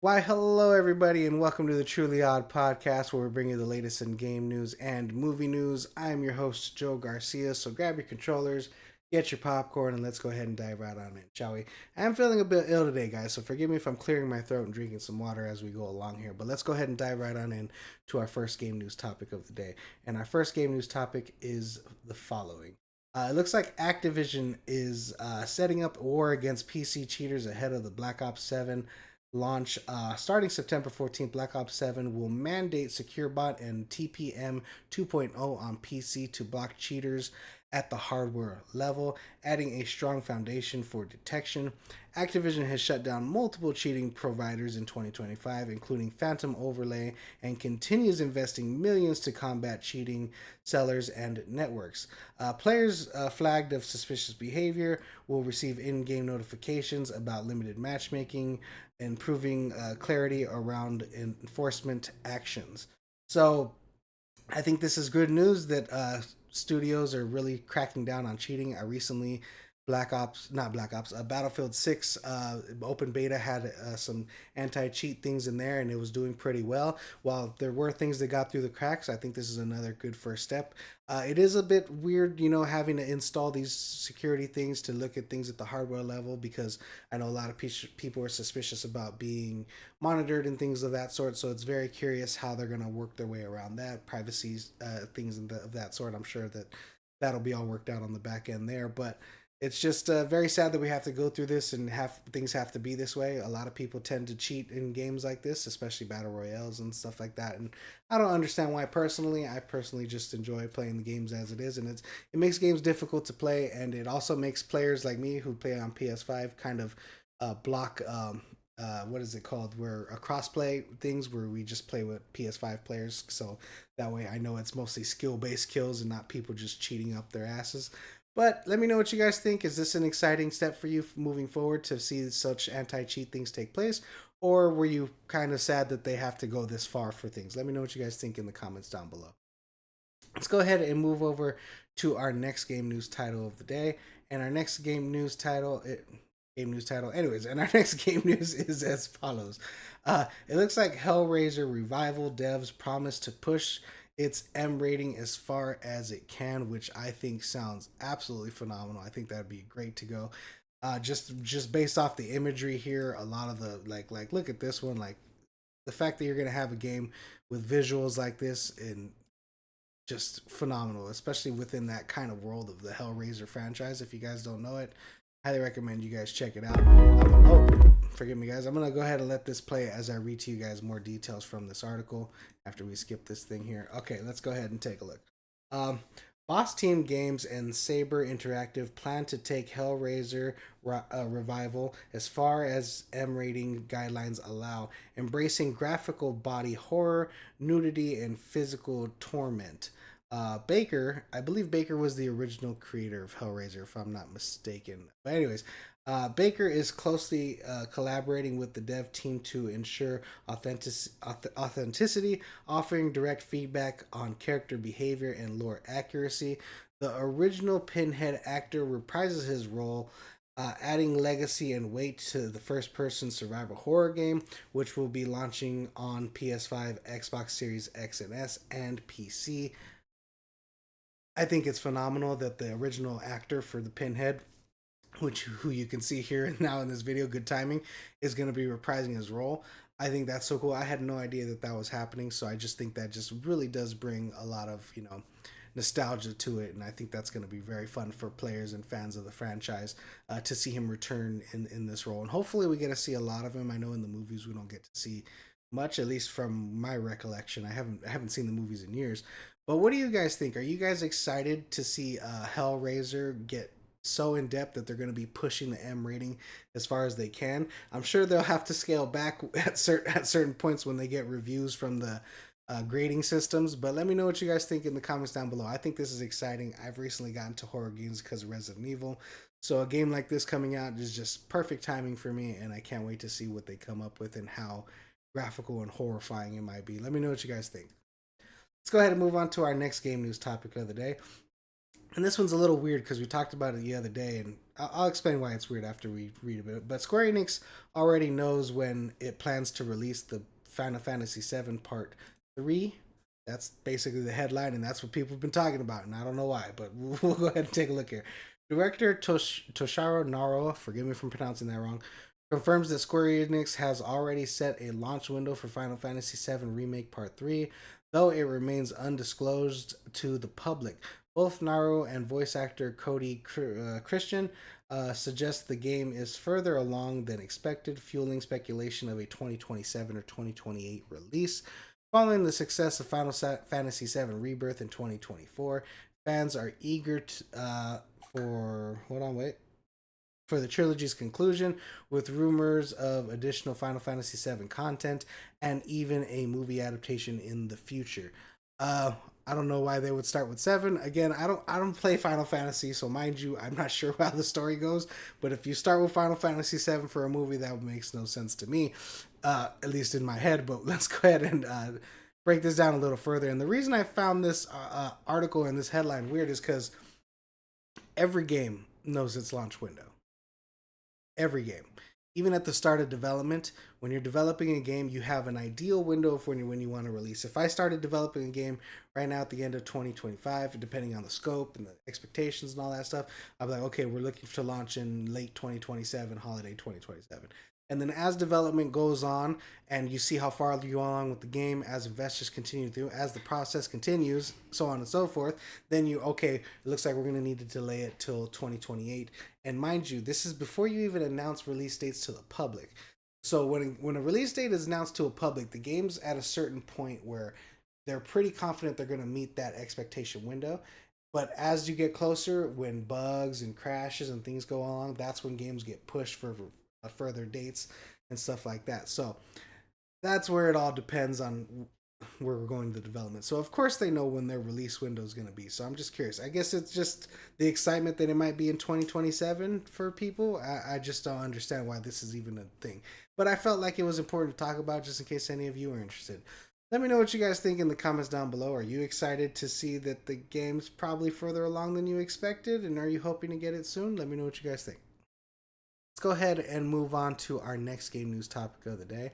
Why, hello, everybody, and welcome to the Truly Odd podcast where we bring you the latest in game news and movie news. I am your host, Joe Garcia, so grab your controllers, get your popcorn, and let's go ahead and dive right on in, shall we? I'm feeling a bit ill today, guys, so forgive me if I'm clearing my throat and drinking some water as we go along here, but let's go ahead and dive right on in to our first game news topic of the day. And our first game news topic is the following. It looks like Activision is setting up a war against PC cheaters ahead of the Black Ops 7 launch. Starting September 14th, Black Ops 7 will mandate SecureBot and TPM 2.0 on PC to block cheaters at the hardware level, adding a strong foundation for detection. Activision has shut down multiple cheating providers in 2025, including Phantom Overlay, and continues investing millions to combat cheating sellers and networks. Players flagged of suspicious behavior will receive in-game notifications about limited matchmaking, improving clarity around enforcement actions. So I think this is good news that studios are really cracking down on cheating. I recently Battlefield 6 open beta had some anti-cheat things in there, and it was doing pretty well. While there were things that got through the cracks, I think this is another good first step. It is a bit weird, having to install these security things to look at things at the hardware level, because I know a lot of people are suspicious about being monitored and things of that sort. So it's very curious how they're going to work their way around that privacy things of that sort. I'm sure that that'll be all worked out on the back end there, but it's just very sad that we have to go through this and have things have to be this way. A lot of people tend to cheat in games like this, especially battle royales and stuff like that. And I don't understand why. Personally, I personally just enjoy playing the games as it is, and it makes games difficult to play, and it also makes players like me who play on PS5 kind of block. What is it called? Where a crossplay things where we just play with PS5 players, so that way I know it's mostly skill based kills and not people just cheating up their asses. But let me know what you guys think. Is this an exciting step for you moving forward to see such anti cheat things take place? Or were you kind of sad that they have to go this far for things? Let me know what you guys think in the comments down below. Let's go ahead and move over to our next game news title of the day. And our next game news title, anyways, and our next game news is as follows. It looks like Hellraiser Revival devs promise to push its M rating as far as it can, which I think sounds absolutely phenomenal. I think that'd be great to go. Just based off the imagery here, a lot of the like look at this one, like the fact that you're gonna have a game with visuals like this and just phenomenal, especially within that kind of world of the Hellraiser franchise. If you guys don't know it, highly recommend you guys check it out. Forgive me, guys. I'm gonna go ahead and let this play as I read to you guys more details from this article after we skip this thing here. Okay, let's go ahead and take a look. Um, Boss Team Games and Saber Interactive plan to take Hellraiser Revival as far as M rating guidelines allow, embracing graphical body horror, nudity, and physical torment. Baker, I believe Baker was the original creator of Hellraiser, if I'm not mistaken. But anyways, Baker is closely collaborating with the dev team to ensure authenticity, offering direct feedback on character behavior and lore accuracy. The original Pinhead actor reprises his role, adding legacy and weight to the first person survival horror game, which will be launching on PS5, Xbox Series X and S, and PC. I think it's phenomenal that the original actor for the Pinhead, which who you can see here now in this video, good timing, is going to be reprising his role. I think that's so cool. I had no idea that that was happening, so I just think that just really does bring a lot of nostalgia to it, and I think that's going to be very fun for players and fans of the franchise to see him return in this role, and hopefully we get to see a lot of him. I know in the movies we don't get to see much, at least from my recollection. I haven't seen the movies in years, but what do you guys think? Are you guys excited to see Hellraiser get so in depth that they're going to be pushing the M rating as far as they can? I'm sure they'll have to scale back at certain points when they get reviews from the grading systems. But let me know what you guys think in the comments down below. I think this is exciting. I've recently gotten to horror games because of Resident Evil, so a game like this coming out is just perfect timing for me, and I can't wait to see what they come up with and how graphical and horrifying it might be. Let me know what you guys think. Let's go ahead and move on to our next game news topic of the day. And this one's a little weird because we talked about it the other day, and I'll explain why it's weird after we read a bit. But Square Enix already knows when it plans to release the Final Fantasy VII Part 3. That's basically the headline, and that's what people have been talking about, and I don't know why, but we'll go ahead and take a look here. Director Toshiro Naro, forgive me for pronouncing that wrong, confirms that Square Enix has already set a launch window for Final Fantasy VII Remake Part 3, though it remains undisclosed to the public. Both Naru and voice actor Cody Christian suggest the game is further along than expected, fueling speculation of a 2027 or 2028 release. Following the success of Final Fantasy VII Rebirth in 2024, fans are eager for hold on, wait for the trilogy's conclusion, with rumors of additional Final Fantasy VII content and even a movie adaptation in the future. I don't know why they would start with seven. Again, I don't play Final Fantasy, so mind you, I'm not sure how the story goes. But if you start with Final Fantasy VII for a movie, that makes no sense to me, at least in my head. But let's go ahead and break this down a little further. And the reason I found this article and this headline weird is because every game knows its launch window. Every game. Even at the start of development, when you're developing a game, you have an ideal window of when you want to release. If I started developing a game right now at the end of 2025, depending on the scope and the expectations and all that stuff, I'm like, okay, we're looking to launch in late 2027, holiday 2027. And then as development goes on and you see how far you go along with the game, as investors continue through, as the process continues, so on and so forth, then okay, it looks like we're going to need to delay it till 2028. And mind you, this is before you even announce release dates to the public. So when a release date is announced to a public, the game's at a certain point where they're pretty confident they're going to meet that expectation window. But as you get closer, when bugs and crashes and things go along, that's when games get pushed for further dates and stuff like that. So that's where it all depends on where we're going to development. So of course they know when their release window is going to be. So I'm just curious. I guess it's just the excitement that it might be in 2027 for people. I just don't understand why this is even a thing. But I felt like it was important to talk about just in case any of you are interested. Let me know what you guys think in the comments down below. Are you excited to see that the game's probably further along than you expected? And are you hoping to get it soon? Let me know what you guys think. Let's go ahead and move on to our next game news topic of the day.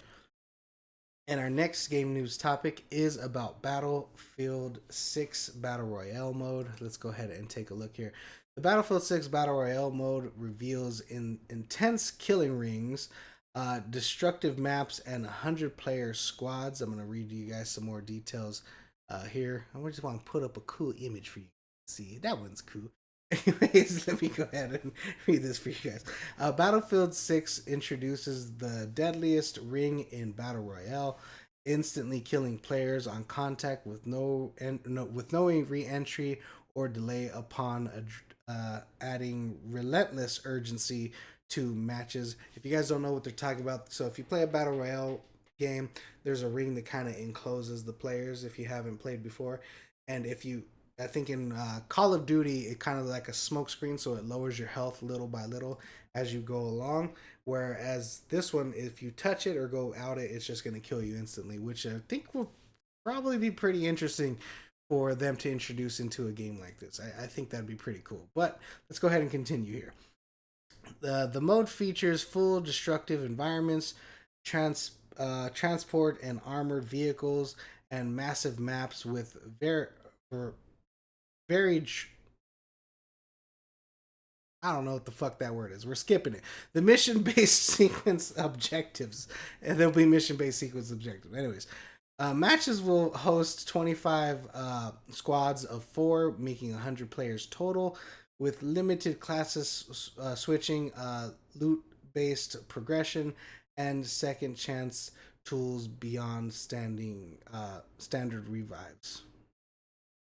And our next game news topic is about Battlefield 6 Battle Royale mode. Let's go ahead and take a look here. The Battlefield 6 Battle Royale mode reveals intense killing rings, destructive maps, and 100-player squads. I'm going to read you guys some more details here. I just want to put up a cool image for you to see. That one's cool. Anyways, let me go ahead and read this for you guys. Battlefield 6 introduces the deadliest ring in Battle Royale, instantly killing players on contact with no re-entry or delay upon adding relentless urgency to matches. If you guys don't know what they're talking about, so if you play a Battle Royale game, there's a ring that kind of encloses the players if you haven't played before. And I think in Call of Duty, it kind of like a smoke screen, so it lowers your health little by little as you go along. Whereas this one, if you touch it or go out it, it's just going to kill you instantly, which I think will probably be pretty interesting for them to introduce into a game like this. I think that'd be pretty cool. But let's go ahead and continue here. The mode features full destructive environments, transport and armored vehicles, and massive maps with varied. I don't know what the fuck that word is. We're skipping it. The mission based sequence objectives. And there'll be mission based sequence objectives. Anyways, matches will host 25 squads of 4, making 100 players total, with limited classes switching, loot based progression, and second chance tools beyond standard revives.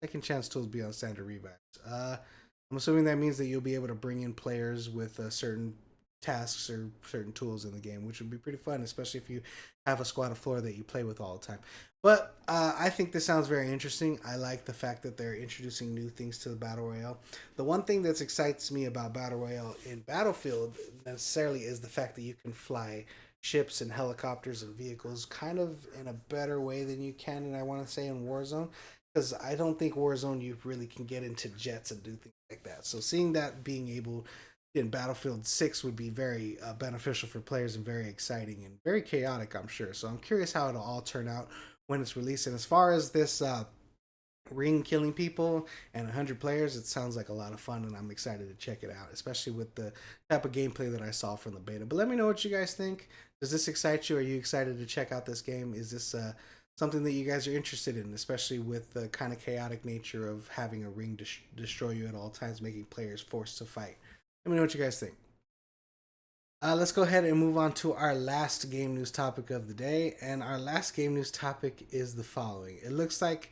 Second chance tools beyond standard revives. I'm assuming that means that you'll be able to bring in players with certain tasks or certain tools in the game, which would be pretty fun, especially if you have a squad of 4 that you play with all the time. But I think this sounds very interesting. I like the fact that they're introducing new things to the Battle Royale. The one thing that excites me about Battle Royale in Battlefield necessarily is the fact that you can fly ships and helicopters and vehicles kind of in a better way than you can, and I want to say in Warzone. because I don't think Warzone you really can get into jets and do things like that. So seeing that being able in Battlefield 6 would be very beneficial for players and very exciting and very chaotic, I'm sure. So I'm curious how it'll all turn out when it's released. And as far as this ring killing people and 100 players, it sounds like a lot of fun, and I'm excited to check it out, especially with the type of gameplay that I saw from the beta. But let me know what you guys think. Does this excite you? Are you excited to check out this game? Is this something that you guys are interested in, especially with the kind of chaotic nature of having a ring destroy you at all times, making players forced to fight? Let me know what you guys think. Let's go ahead and move on to our last game news topic of the day. And our last game news topic is the following. It looks like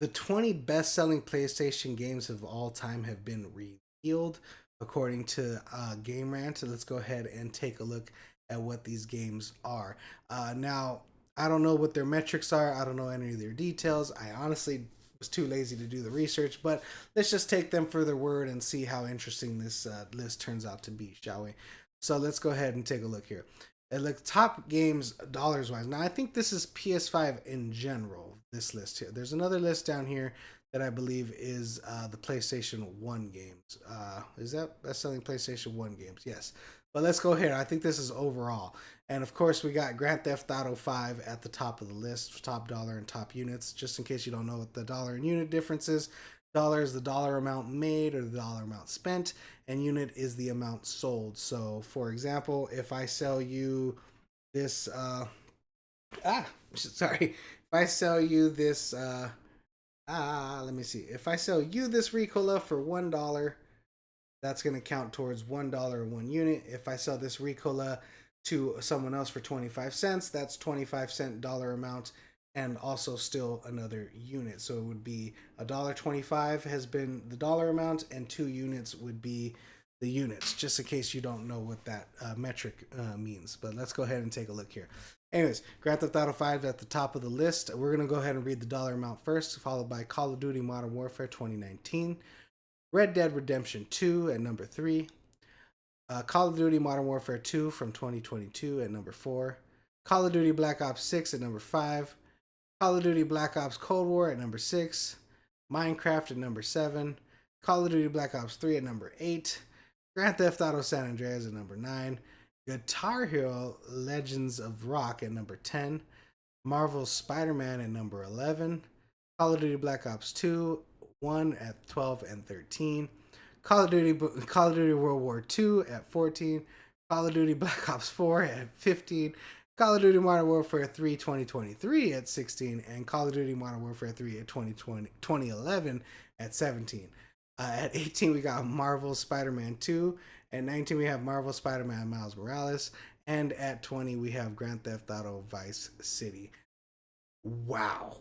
the 20 best selling PlayStation games of all time have been revealed, according to Game Rant. So let's go ahead and take a look at what these games are. Now, I don't know what their metrics are, I don't know any of their details. I honestly was too lazy to do the research, but let's just take them for their word and see how interesting this list turns out to be, shall we? So let's go ahead and take a look here. It looks top games dollars wise. Now I think this is PS5 in general. This list here. There's another list down here that I believe is the PlayStation 1 games. Is that best selling PlayStation 1 games? Yes. But let's go here. I think this is overall. And of course, we got Grand Theft Auto 5 at the top of the list, top dollar and top units. Just in case you don't know what the dollar and unit difference is, dollar is the dollar amount made or the dollar amount spent, and unit is the amount sold. So, for example, if I sell you this, sorry, if I sell you this, let me see. If I sell you this Ricola for $1, that's going to count towards $1 in one unit. If I sell this Ricola to someone else for 25 cents, that's 25-cent dollar amount and also still another unit. So it would be $1.25 has been the dollar amount, and 2 units would be the units, just in case you don't know what that metric means. But let's go ahead and take a look here. Anyways, Grand Theft Auto 5 at the top of the list. We're going to go ahead and read the dollar amount first, followed by Call of Duty Modern Warfare 2019, Red Dead Redemption 2 at number 3, Call of Duty Modern Warfare 2 from 2022 at number 4, Call of Duty Black Ops 6 at number 5, Call of Duty Black Ops Cold War at number 6, Minecraft at number 7, Call of Duty Black Ops 3 at number 8, Grand Theft Auto San Andreas at number 9, Guitar Hero Legends of Rock at number 10, Marvel's Spider-Man at number 11, Call of Duty Black Ops 2, 1 at 12 and 13, Call of Duty World War 2 at 14, Call of Duty Black Ops 4 at 15, Call of Duty Modern Warfare 3 2023 at 16, and Call of Duty Modern Warfare 3 at 2011 at 17. At 18, we got Marvel Spider-Man 2. At 19, we have Marvel Spider-Man Miles Morales. And at 20, we have Grand Theft Auto Vice City. Wow.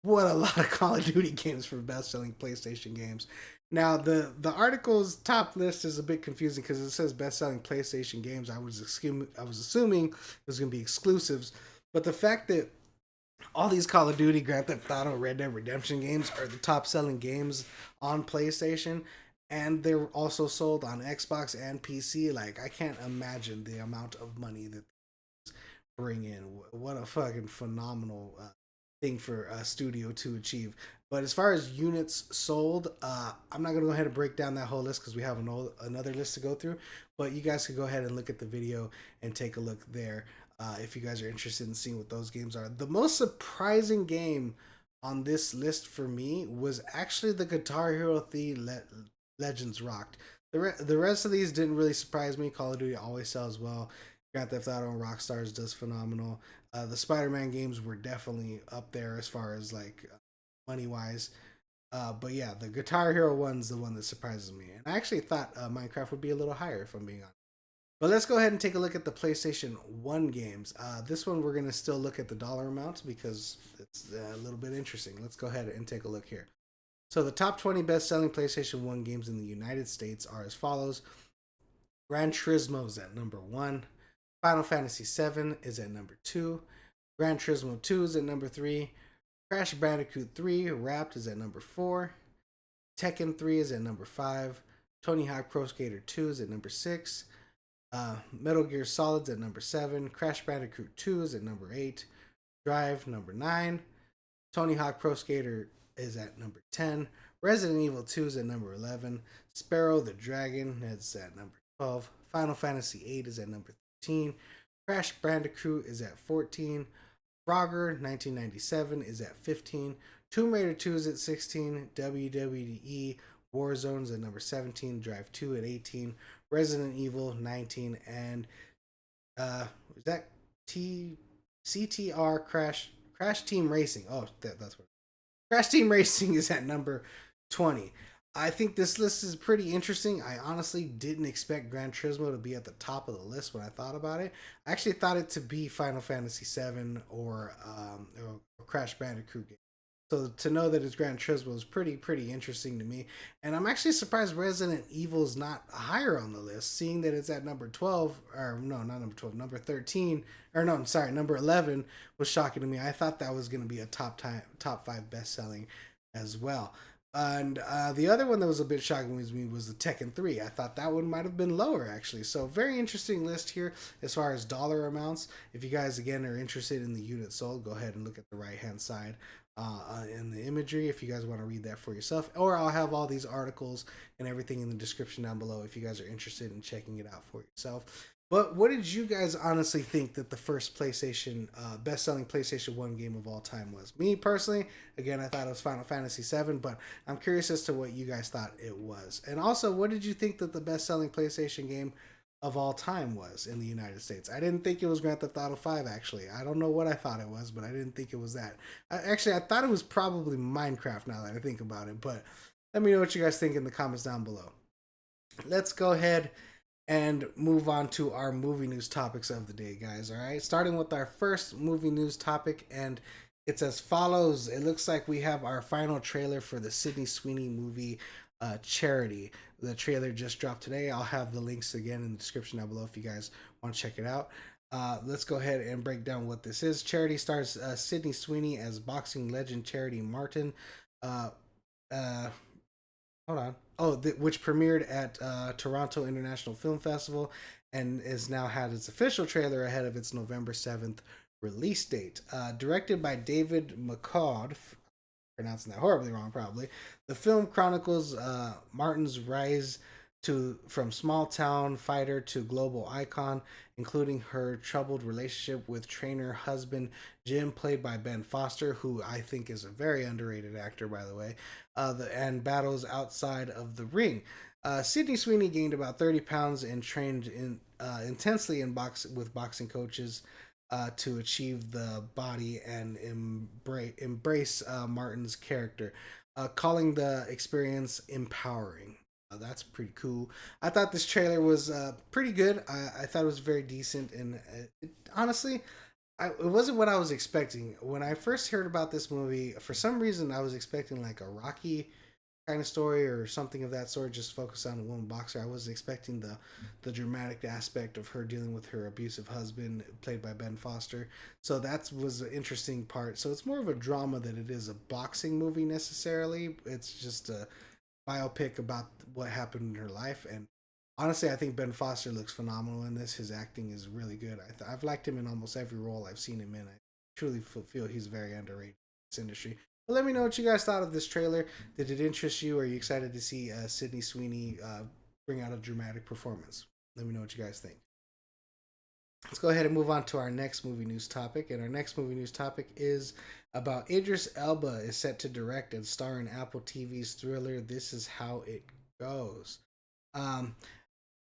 What a lot of Call of Duty games for best-selling PlayStation games. Now, the article's top list is a bit confusing because it says best-selling PlayStation games. I was assuming it was going to be exclusives, but the fact that all these Call of Duty, Grand Theft Auto, Red Dead Redemption games are the top-selling games on PlayStation, and they're also sold on Xbox and PC. Like, I can't imagine the amount of money that they bring in. What a fucking phenomenal thing for a studio to achieve. But as far as units sold, I'm not going to go ahead and break down that whole list because we have another list to go through. But you guys can go ahead and look at the video and take a look there if you guys are interested in seeing what those games are. The most surprising game on this list for me was actually the Guitar Hero 3 Legends Rocked. The rest of these didn't really surprise me. Call of Duty always sells well. Grand Theft Auto and Rockstars does phenomenal. The Spider-Man games were definitely up there as far as like money wise. But yeah, the Guitar Hero one's the one that surprises me. And I actually thought Minecraft would be a little higher, if I'm being honest. But let's go ahead and take a look at the PlayStation 1 games. This one we're going to still look at the dollar amounts because it's a little bit interesting. Let's go ahead and take a look here. So the top 20 best-selling PlayStation 1 games in the United States are as follows. Gran Turismo is at number 1. Final Fantasy VII is at number 2. Gran Turismo 2 is at number 3. Crash Bandicoot 3 Wrapped is at number 4. Tekken 3 is at number 5. Tony Hawk Pro Skater 2 is at number 6. Metal Gear Solid's at number 7. Crash Bandicoot 2 is at number 8. Drive number 9. Tony Hawk Pro Skater is at number 10. Resident Evil 2 is at number 11. Sparrow the Dragon is at number 12. Final Fantasy 8 is at number 13. Crash Bandicoot is at 14. Frogger 1997 is at 15. Tomb Raider 2 is at 16. WWE Warzone is at number 17. Drive 2 at 18. Resident Evil 19. And is that T CTR Crash Team Racing? Oh, that's what Crash Team Racing is at number 20. I think this list is pretty interesting. I honestly didn't expect Gran Turismo to be at the top of the list when I thought about it. I actually thought it to be Final Fantasy VII or Crash Bandicoot game. So to know that it's Gran Turismo is pretty interesting to me, and I'm actually surprised Resident Evil is not higher on the list, seeing that it's at number 12, or no, not number 12, number 13, or no, I'm sorry, number 11 was shocking to me. I thought that was going to be a top five best selling as well. And the other one that was a bit shocking to me was the Tekken 3. I thought that one might have been lower, actually. So, very interesting list here as far as dollar amounts. If you guys, again, are interested in the unit sold, go ahead and look at the right-hand side in the imagery if you guys want to read that for yourself. Or I'll have all these articles and everything in the description down below if you guys are interested in checking it out for yourself. But what did you guys honestly think that the first PlayStation, best-selling PlayStation 1 game of all time was? Me, personally, again, I thought it was Final Fantasy VII, but I'm curious as to what you guys thought it was. And also, what did you think that the best-selling PlayStation game of all time was in the United States? I didn't think it was Grand Theft Auto 5, actually. I don't know what I thought it was, but I didn't think it was that. I thought it was probably Minecraft now that I think about it, but let me know what you guys think in the comments down below. Let's go ahead and move on to our movie news topics of the day, guys. All right, starting with our first movie news topic, and it's as follows. It looks like we have our final trailer for the Sydney Sweeney movie, Charity. The trailer just dropped today. I'll have the links again in the description down below if you guys want to check it out. Let's go ahead and break down what this is. Charity stars Sydney Sweeney as boxing legend Charity Martin. Uh, uh, Hold on. Oh, which premiered at Toronto International Film Festival and is now had its official trailer ahead of its November 7th release date. Directed by David McCord, pronouncing that horribly wrong probably, the film chronicles Martin's rise from small town fighter to global icon, including her troubled relationship with trainer husband Jim, played by Ben Foster, who I think is a very underrated actor, by the way, and battles outside of the ring. Sydney Sweeney gained about 30 pounds and trained intensely with boxing coaches to achieve the body and embrace Martin's character, calling the experience empowering. That's pretty cool. I thought this trailer was pretty good. I thought it was very decent, and honestly, it wasn't what I was expecting. When I first heard about this movie, for some reason, I was expecting like a Rocky kind of story or something of that sort, just focused on a woman boxer. I wasn't expecting the dramatic aspect of her dealing with her abusive husband, played by Ben Foster. So that was an interesting part. So it's more of a drama than it is a boxing movie necessarily. It's just a biopic about what happened in her life. And honestly, I think Ben Foster looks phenomenal in this. His acting is really good. I've liked him in almost every role I've seen him in. I truly feel he's very underrated in this industry. But let me know what you guys thought of this trailer. Did it interest you? Are you excited to see Sydney Sweeney bring out a dramatic performance? Let me know what you guys think. Let's go ahead and move on to our next movie news topic. And our next movie news topic is about Idris Elba is set to direct and star in Apple TV's thriller This Is How It Goes. Um,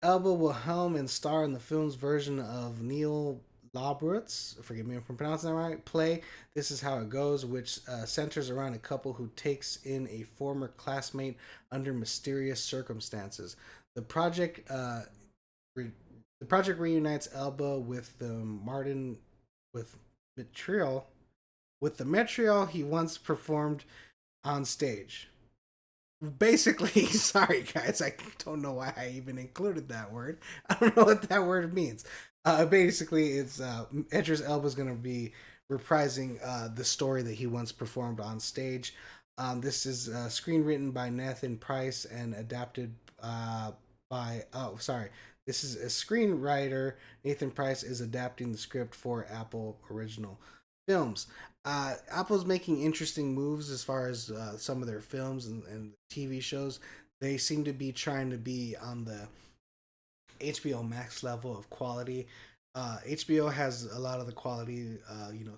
Elba will helm and star in the film's version of Neil Labrut's, forgive me if I'm pronouncing that right, play This Is How It Goes, which centers around a couple who takes in a former classmate under mysterious circumstances. The project reunites Elba with the Martin with material the material he once performed on stage. Basically, sorry guys, I don't know why I even included that word. I don't know what that word means. Basically, it's Idris Elba's going to be reprising the story that he once performed on stage. This is screenwritten by Nathan Price and adapted by. Oh, sorry. This is a screenwriter. Nathan Price is adapting the script for Apple Original Films. Apple's making interesting moves as far as some of their films and TV shows. They seem to be trying to be on the HBO Max level of quality. HBO has a lot of the quality,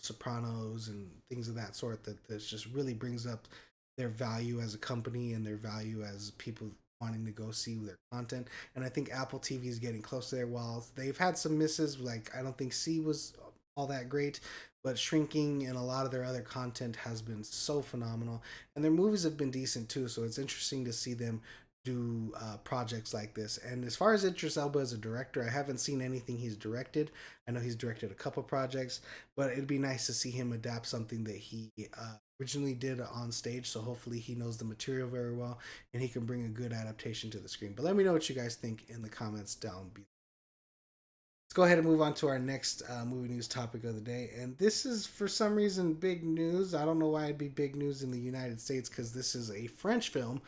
Sopranos and things of that sort that just really brings up their value as a company and their value as people wanting to go see their content. And I think Apple TV is getting close to their walls. They've had some misses, like I don't think C was all that great, but Shrinking and a lot of their other content has been so phenomenal. And their movies have been decent too, so it's interesting to see them do projects like this. And as far as Idris Elba as a director, I haven't seen anything he's directed. I know he's directed a couple projects, but it'd be nice to see him adapt something that he originally did on stage. So hopefully he knows the material very well and he can bring a good adaptation to the screen. But let me know what you guys think in the comments down below. Let's go ahead and move on to our next movie news topic of the day. And this is, for some reason, big news. I don't know why it'd be big news in the United States because this is a French film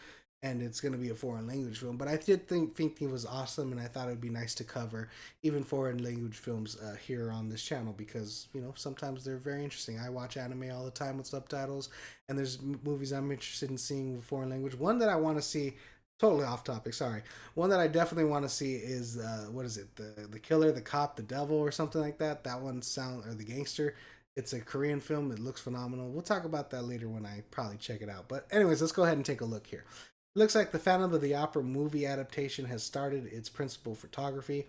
and it's going to be a foreign language film. But I did think it was awesome, and I thought it would be nice to cover even foreign language films here on this channel because, sometimes they're very interesting. I watch anime all the time with subtitles, and there's movies I'm interested in seeing with foreign language. One that I want to see, totally off topic, sorry. One that I definitely want to see is what is it? The killer, the cop, the devil, or something like that. That one or the gangster. It's a Korean film. It looks phenomenal. We'll talk about that later when I probably check it out. But anyways, let's go ahead and take a look here. It looks like the Phantom of the Opera movie adaptation has started its principal photography.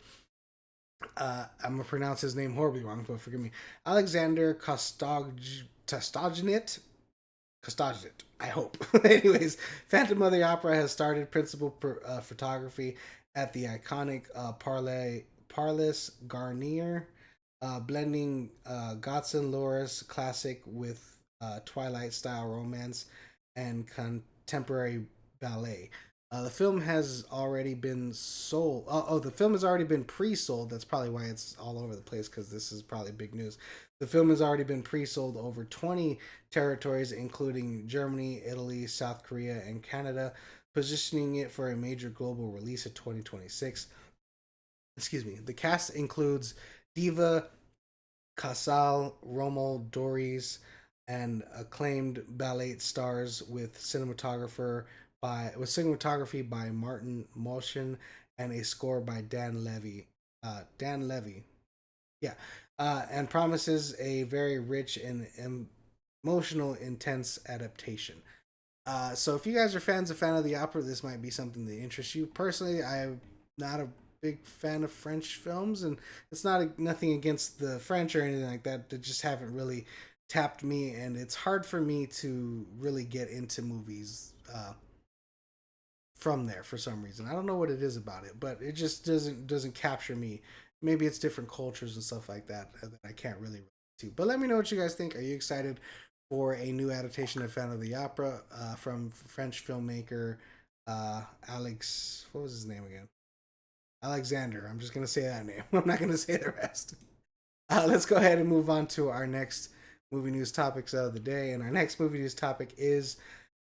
I'm gonna pronounce his name horribly wrong, but forgive me. Alexander Kostagnet, I hope. Anyways, Phantom of the Opera has started principal photography at the iconic Parlis Garnier, blending Godson Loris classic with Twilight style romance and contemporary ballet. The film has already been sold. The film has already been pre-sold. That's probably why it's all over the place because this is probably big news. The film has already been pre-sold over 20 territories, including Germany, Italy, South Korea, and Canada, positioning it for a major global release in 2026. Excuse me. The cast includes Diva Casal, Romo Doris, and acclaimed ballet stars with cinematography by Martin Motion and a score by Dan Levy. Yeah, and promises a very rich and emotional, intense adaptation. So if you guys are fan of the opera, this might be something that interests you. Personally, I'm not a big fan of French films, and it's nothing against the French or anything like that. They just haven't really tapped me, and it's hard for me to really get into movies from there for some reason. I don't know what it is about it, but it just doesn't capture me. Maybe it's different cultures and stuff like that that I can't really relate to. But let me know what you guys think. Are you excited for a new adaptation of Phantom of the Opera from French filmmaker Alex? What was his name again? Alexander. I'm just gonna say that name. I'm not gonna say the rest. Let's go ahead and move on to our next movie news topics of the day. And our next movie news topic is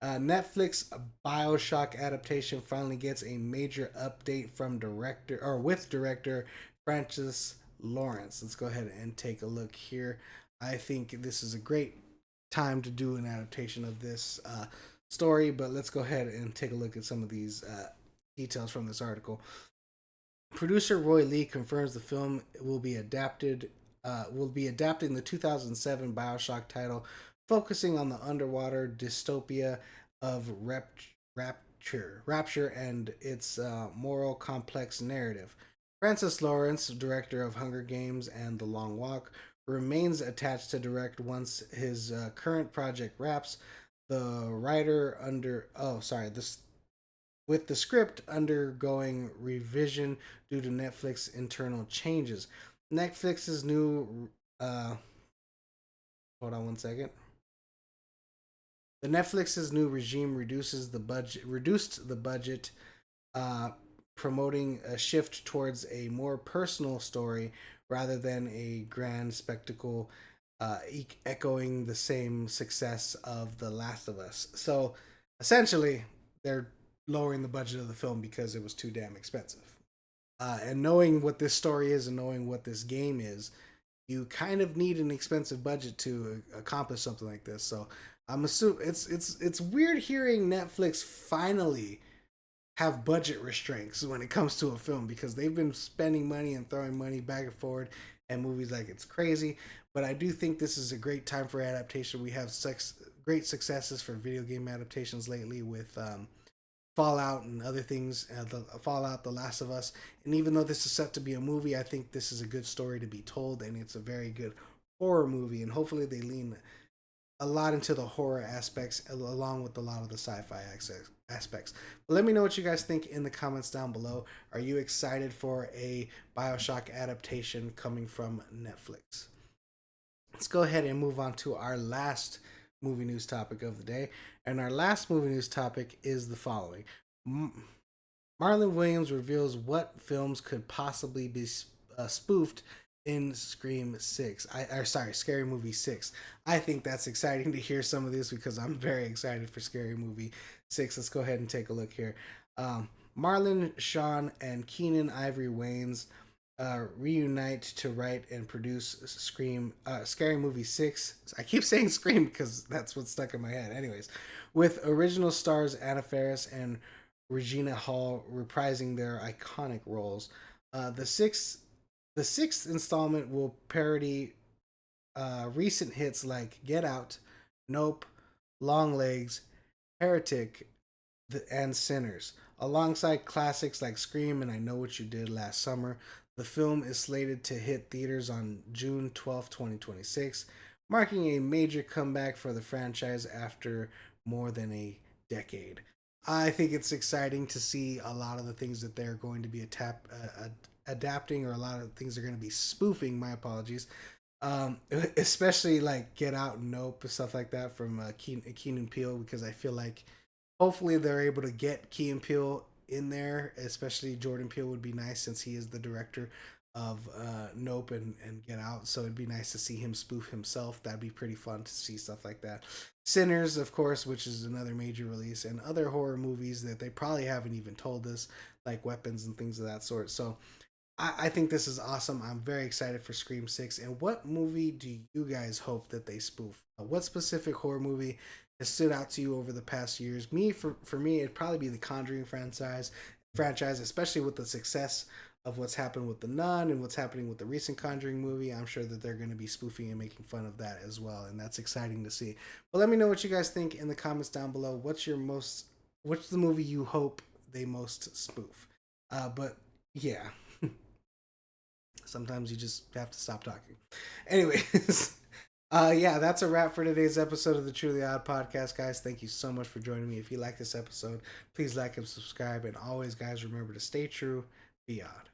Netflix BioShock adaptation finally gets a major update from director Francis Lawrence. Let's go ahead and take a look here. I think this is a great time to do an adaptation of this story, but let's go ahead and take a look at some of these details from this article. Producer Roy Lee confirms the film will be adapting the 2007 BioShock title, focusing on the underwater dystopia of Rapture and its moral complex narrative. Francis Lawrence, director of Hunger Games and The Long Walk, remains attached to direct once his current project wraps. The writer with the script undergoing revision due to Netflix internal changes. Netflix's new hold on one second. The Netflix's new regime reduced the budget, promoting a shift towards a more personal story rather than a grand spectacle, echoing the same success of The Last of Us. So essentially, they're lowering the budget of the film because it was too damn expensive. And knowing what this story is and knowing what this game is, you kind of need an expensive budget to accomplish something like this. So I'm assuming it's weird hearing Netflix finally have budget restraints when it comes to a film because they've been spending money and throwing money back and forward and movies like it's crazy. But I do think this is a great time for adaptation. We have great successes for video game adaptations lately with Fallout and other things, the Fallout, The Last of Us. And even though this is set to be a movie, I think this is a good story to be told, and it's a very good horror movie. And hopefully, they lean a lot into the horror aspects along with a lot of the sci-fi aspects. But let me know what you guys think in the comments down below. Are you excited for a BioShock adaptation coming from Netflix? Let's go ahead and move on to our last movie news topic of the day. And our last movie news topic is the following. Marlon Williams reveals what films could possibly be spoofed in Scream 6. Scary Movie 6. I think that's exciting to hear some of this because I'm very excited for Scary Movie 6. Let's go ahead and take a look here. Marlon, Sean, and Keenan Ivory Wayans reunite to write and produce Scary Movie 6. I keep saying Scream because that's what's stuck in my head. Anyways, with original stars Anna Faris and Regina Hall reprising their iconic roles. The sixth installment will parody recent hits like Get Out, Nope, Long Legs, Heretic, and Sinners, alongside classics like Scream and I Know What You Did Last Summer. The film is slated to hit theaters on June 12, 2026, marking a major comeback for the franchise after more than a decade. I think it's exciting to see a lot of the things that they're going to be adapting, or a lot of things they're going to be spoofing. My apologies. Especially like Get Out, Nope, stuff like that from Keenan Peele, because I feel like hopefully they're able to get Key and Peele in there, especially Jordan Peele would be nice since he is the director of Nope and Get Out. So it'd be nice to see him spoof himself. That'd be pretty fun to see stuff like that. Sinners, of course, which is another major release, and other horror movies that they probably haven't even told us, like Weapons and things of that sort. So I think this is awesome. I'm very excited for Scream 6. And what movie do you guys hope that they spoof? What specific horror movie has stood out to you over the past years? For me, it'd probably be the Conjuring franchise, especially with the success of what's happened with The Nun and what's happening with the recent Conjuring movie. I'm sure that they're going to be spoofing and making fun of that as well, and that's exciting to see. But let me know what you guys think in the comments down below. What's the movie you hope they most spoof? But yeah. Sometimes you just have to stop talking. Anyways, yeah, that's a wrap for today's episode of the Truly Odd Podcast, guys. Thank you so much for joining me. If you like this episode, please like and subscribe. And always, guys, remember to stay true, be odd.